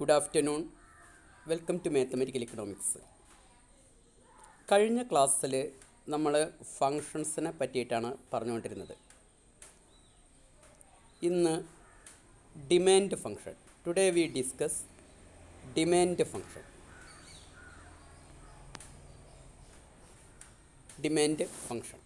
Good afternoon. Welcome to mathematical economics. കഴിഞ്ഞ ക്ലാസ്സിൽ നമ്മൾ ഫങ്ഷൻസിനെ പറ്റിയിട്ടാണ് പറഞ്ഞുകൊണ്ടിരുന്നത്. ഇന്ന് demand function. Today we discuss demand function. Demand function.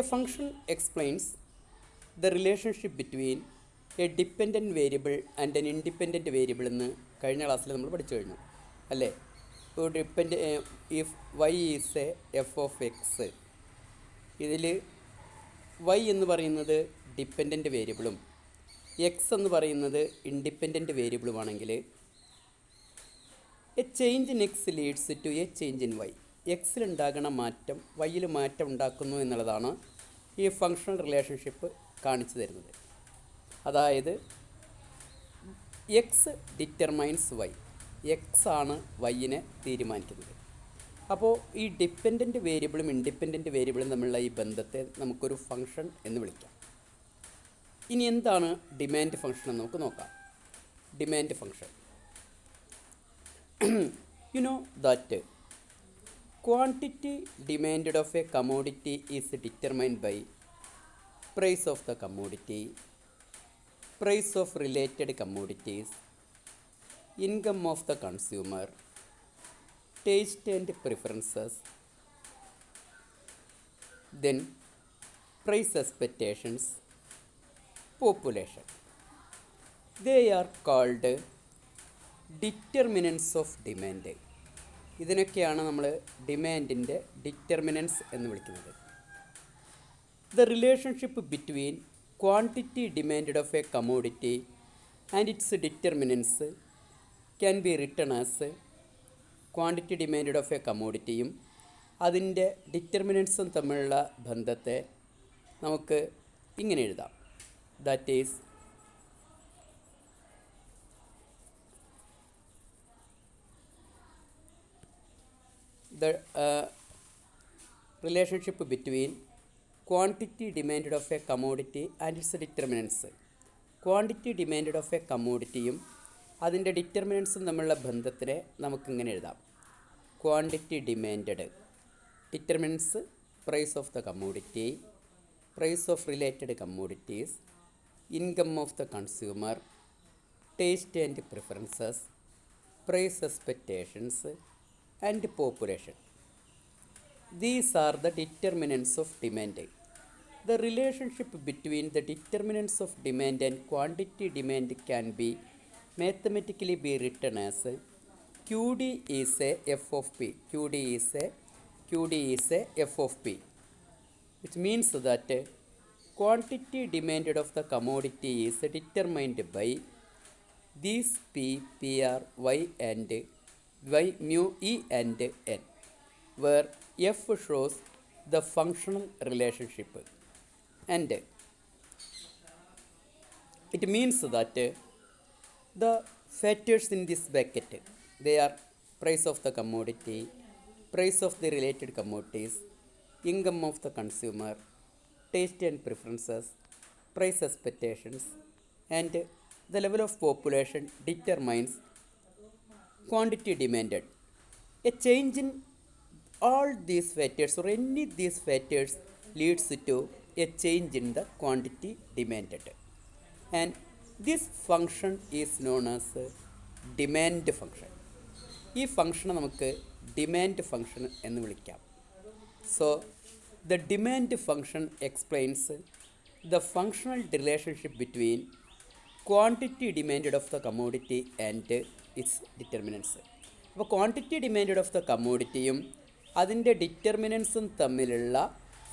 A function explains the relationship between a dependent variable and an independent variable എന്ന് കഴിഞ്ഞ ക്ലാസ്സിൽ നമ്മൾ പഠിച്ചു കഴിഞ്ഞു അല്ലേ. ഇപ്പോൾ if y is a F of x, ഇതിൽ വൈ എന്ന് പറയുന്നത് ഡിപ്പെൻഡൻറ്റ് വേരിയബിളും എക്സ് എന്ന് പറയുന്നത് ഇൻഡിപെൻഡൻറ്റ് വേരിയബിളുമാണെങ്കിൽ a change in x leads to a change in Y. എക്സിലുണ്ടാകുന്ന മാറ്റം വൈയിൽ മാറ്റം ഉണ്ടാക്കുന്നു എന്നുള്ളതാണ് ഈ ഫങ്ഷണൽ റിലേഷൻഷിപ്പ് കാണിച്ചു തരുന്നത്. അതായത് എക്സ് ഡിറ്റർമൈൻസ് വൈ, എക്സ് ആണ് വൈയിനെ തീരുമാനിക്കുന്നത്. അപ്പോൾ ഈ ഡിപ്പെൻഡൻറ്റ് വേരിയബിളും ഇൻഡിപെൻഡൻറ്റ് വേരിയബിളും തമ്മിലുള്ള ഈ ബന്ധത്തെ നമുക്കൊരു ഫങ്ഷൻ എന്ന് വിളിക്കാം. ഇനി എന്താണ് ഡിമാൻഡ് ഫങ്ഷൻ എന്ന് നമുക്ക് നോക്കാം. Demand function, you know that quantity demand of a commodity is determined by price of the commodity, price of related commodities, income of the consumer, taste and preferences, then price expectations, population. They are called determinants of demand. ഇതിനൊക്കെയാണ് നമ്മൾ ഡിമാൻഡിൻ്റെ determinants എന്ന് വിളിക്കുന്നത്. The relationship between quantity demanded of a commodity and its determinants can be written as quantity demanded of a commodityയും അതിൻ്റെ ഡിറ്റർമിനൻസും തമ്മിലുള്ള ബന്ധത്തെ നമുക്ക് ഇങ്ങനെ എഴുതാം. That is the relationship between quantity demanded of a commodity and its determinants. Quantity demand of a കമ്മോഡിറ്റിയും അതിൻ്റെ ഡിറ്റർമിനൻസും തമ്മിലുള്ള ബന്ധത്തിനെ നമുക്കിങ്ങനെ എഴുതാം. Quantity demand, determinants price of the commodity, price of related commodities, income of the consumer, taste and preferences, price expectations and population. These are the determinants of demand. The relationship between the determinants of demand and quantity demand can be mathematically be written as QD is a f of p. QD is a f of p, which means that quantity demanded of the commodity is determined by these p, pr, y and y, mu, e and n, where f shows the functional relationship and it means that the factors in this bracket, they are price of the commodity, price of the related commodities, income of the consumer, taste and preferences, price expectations and the level of population determines quantity demanded. A change in all these factors or any of these factors leads to a change in the quantity demanded, and this function is known as demand function. ഈ ഫംഗ്ഷനെ നമുക്ക് demand function എന്ന് വിളിക്കാം. So the demand function explains the functional relationship between quantity demand of the commodity and it's determinants. അപ്പോൾ quantity demand of the കമ്മോഡിറ്റിയും അതിൻ്റെ ഡിറ്റർമിനൻസും തമ്മിലുള്ള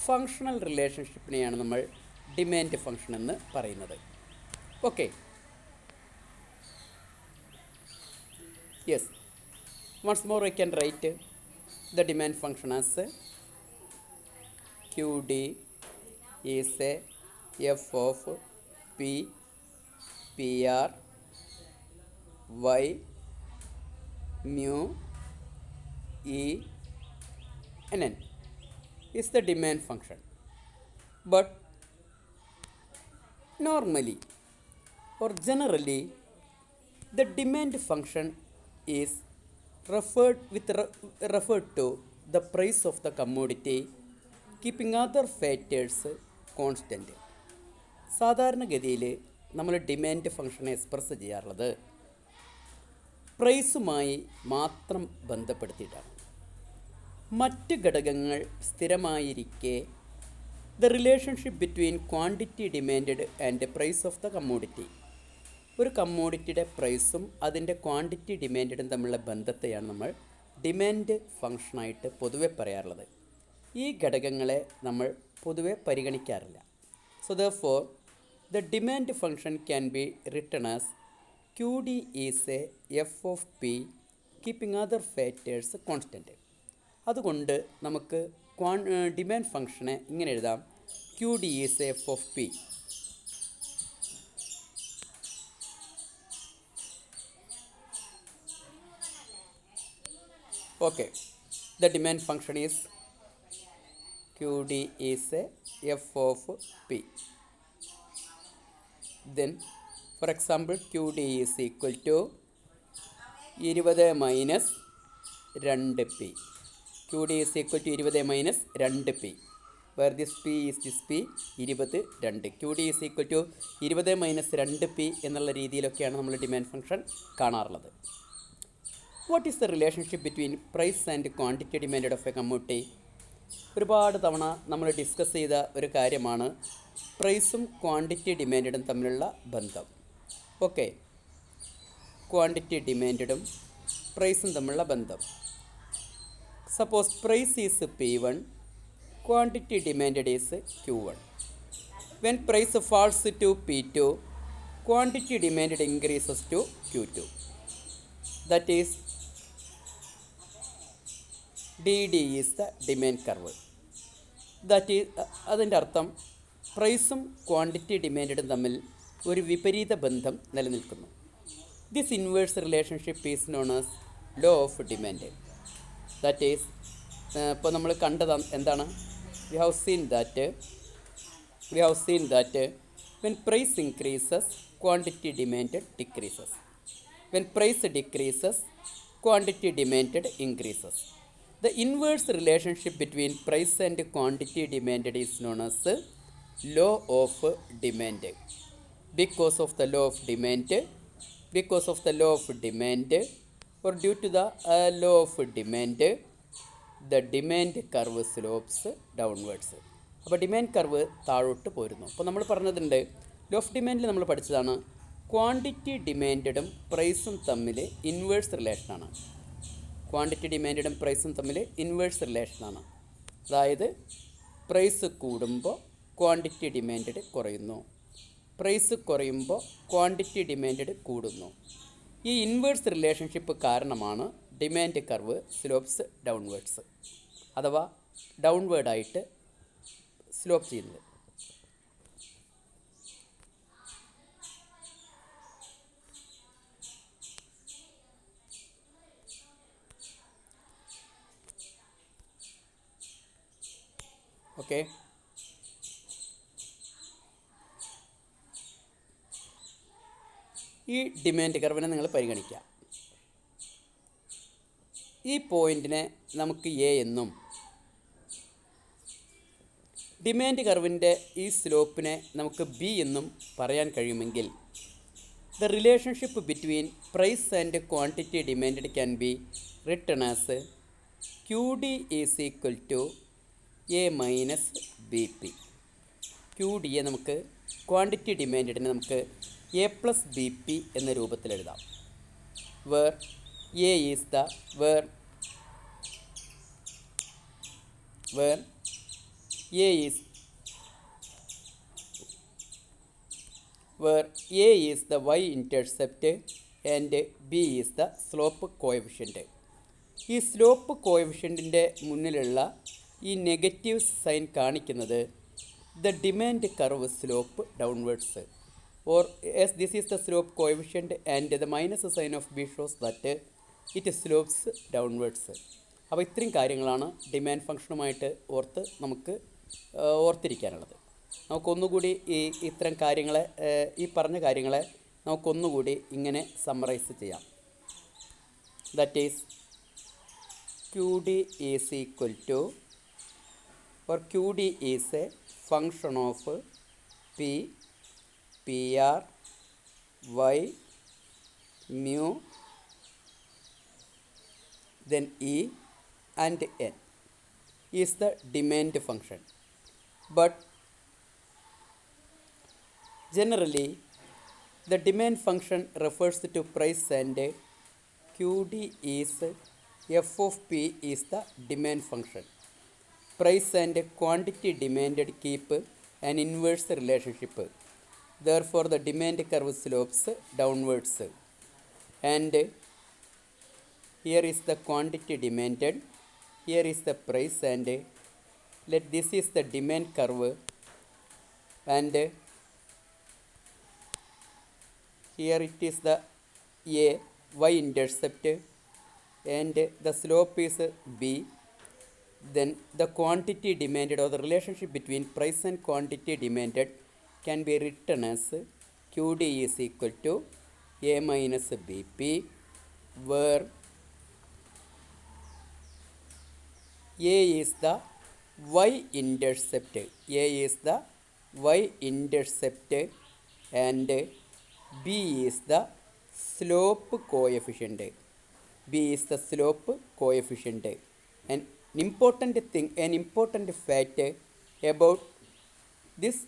functional റിലേഷൻഷിപ്പിനെയാണ് നമ്മൾ ഡിമാൻഡ് ഫങ്ഷൻ എന്ന് പറയുന്നത്. Okay, yes, once more I can write the demand function as Q D is a F of P, P R, Y, mu, E and n is the demand function. But normally or generally The demand function is referred to the price of the commodity keeping other factors constant. സാധാരണഗതിയിൽ നമ്മൾ demand ഫംഗ്ഷനെ express ചെയ്യാറുള്ളത് പ്രൈസുമായി മാത്രം ബന്ധപ്പെടുത്തിയിട്ടാണ്. മറ്റ് ഘടകങ്ങൾ സ്ഥിരമായിരിക്കെ the relationship between quantity demand and price of the commodity, ഒരു കമ്മോഡിറ്റിയുടെ പ്രൈസും അതിൻ്റെ ക്വാണ്ടിറ്റി ഡിമാൻഡും തമ്മിലുള്ള ബന്ധത്തെയാണ് നമ്മൾ ഡിമാൻഡ് ഫംഗ്ഷനായിട്ട് പൊതുവെ പറയാറുള്ളത്. ഈ ഘടകങ്ങളെ നമ്മൾ പൊതുവെ പരിഗണിക്കാറില്ല. So therefore the demand function can be written as Q D is a F of P keeping other factors constant. അതുകൊണ്ട് നമുക്ക് ഡിമാൻഡ് ഫംഗ്ഷനെ ഇങ്ങനെ എഴുതാം: Q D is a F of P. Okay, the demand function is QD is a f of p. Then for example QD is equal to 20 minus 2p. QD is equal to 20 minus 2p, where this p is this p 22. QD is equal to 20 minus 2p എന്നുള്ള രീതിയിലൊക്കെയാണ് നമ്മൾ demand function കാണാറുള്ളത്. What is the relationship between price and quantity demand of a commodity? ഒരുപാട് തവണ നമ്മൾ discuss ചെയ്ത ഒരു കാര്യമാണ് പ്രൈസും ക്വാണ്ടിറ്റി ഡിമാൻഡും തമ്മിലുള്ള ബന്ധം. ഓക്കെ, ക്വാണ്ടിറ്റി ഡിമാൻഡും പ്രൈസും തമ്മിലുള്ള ബന്ധം. Suppose price is P1, quantity demand is Q1. When price falls to P2, quantity demand increases to Q2. That is DD is the demand curve. That is അതിൻ്റെ അർത്ഥം പ്രൈസും ക്വാണ്ടിറ്റി ഡിമാൻഡും തമ്മിൽ ഒരു വിപരീത ബന്ധം നിലനിൽക്കുന്നു. This inverse relationship is known as law of demand. That is ഇപ്പോൾ നമ്മൾ കണ്ടത് എന്താണ്? We have seen that when price increases quantity demand decreases. When price decreases, quantity demanded increases. The inverse relationship between price and quantity demanded is known as law of demand. Because of the law of demand, or due to the law of demand, the demand curve slopes downwards. അപ്പോൾ demand curve താഴോട്ട് പോരുന്നു. അപ്പോൾ നമ്മൾ പറഞ്ഞതുണ്ട്, law of ഡിമാൻഡിൽ നമ്മൾ പഠിച്ചതാണ് quantity ഡിമാൻഡും പ്രൈസും തമ്മിൽ ഇൻവേഴ്സ് റിലേഷനാണ്. ക്വാണ്ടിറ്റി ഡിമാൻഡും പ്രൈസും തമ്മിൽ ഇൻവേഴ്സ് റിലേഷനാണ്. അതായത് പ്രൈസ് കൂടുമ്പോൾ ക്വാണ്ടിറ്റി ഡിമാൻഡ് കുറയുന്നു, പ്രൈസ് കുറയുമ്പോൾ ക്വാണ്ടിറ്റി ഡിമാൻഡ് കൂടുന്നു. ഈ ഇൻവേഴ്സ് റിലേഷൻഷിപ്പ് കാരണമാണ് ഡിമാൻഡ് കർവ് സ്ലോപ്സ് ഡൗൺവേർഡ്സ്, അഥവാ ഡൗൺവേർഡായിട്ട് സ്ലോപ്പ് ചെയ്യുന്നത്. ഓക്കെ, ഈ ഡിമാൻഡ് കർവിനെ നിങ്ങൾ പരിഗണിക്കുക. ഈ പോയിൻറ്റിനെ നമുക്ക് എ എന്നും ഡിമാൻഡ് കർവിൻ്റെ ഈ സ്ലോപ്പിനെ നമുക്ക് ബി എന്നും പറയാൻ കഴിയുമെങ്കിൽ the relationship between price and quantity demand can be written as Q D is equal to a minus b P. Q ഡിയെ നമുക്ക് ക്വാണ്ടിറ്റി ഡിമാൻഡിനെ നമുക്ക് എ പ്ലസ് ബി പി എന്ന രൂപത്തിൽ എഴുതാം. Where a is the where a is the Y intercept and B is the slope coefficient. ഈ slope കോഎഫിഷ്യൻറ്റിൻ്റെ മുന്നിലുള്ള ഈ നെഗറ്റീവ് സൈൻ കാണിക്കുന്നത് the demand curve slope downwards, or as this is the slope coefficient and the minus sign of B shows that it slopes downwards. അപ്പോൾ ഇത്രയും കാര്യങ്ങളാണ് demand ഫംഗ്ഷനുമായിട്ട് നമുക്ക് ഓർത്തിരിക്കാനുള്ളത്. നമുക്കൊന്നുകൂടി ഇത്തരം കാര്യങ്ങളെ, ഈ പറഞ്ഞ കാര്യങ്ങളെ നമുക്കൊന്നുകൂടി ഇങ്ങനെ സമ്മറൈസ് ചെയ്യാം. That is QD is equal to, or QD is a function of P, PR, Y, mu, then E and N is the demand function. But generally the demand function refers to price, and QD is f of P is the demand function. Price and quantity demanded keep an inverse relationship. Therefore, the demand curve slopes downwards. And here is the quantity demanded, here is the price, and let this is the demand curve, and here it is the y-intercept, and the slope is B. Then the quantity demanded, or the relationship between price and quantity demanded, can be written as QD is equal to A minus BP, where A is the y-intercept, A is the y-intercept, and B is the slope coefficient. B is the slope coefficient. An important thing, an important fact about this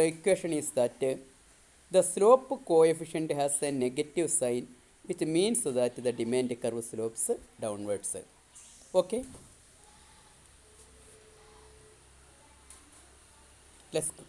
equation is that the slope coefficient has a negative sign, which means that the demand curve slopes downwards. Okay, let's go.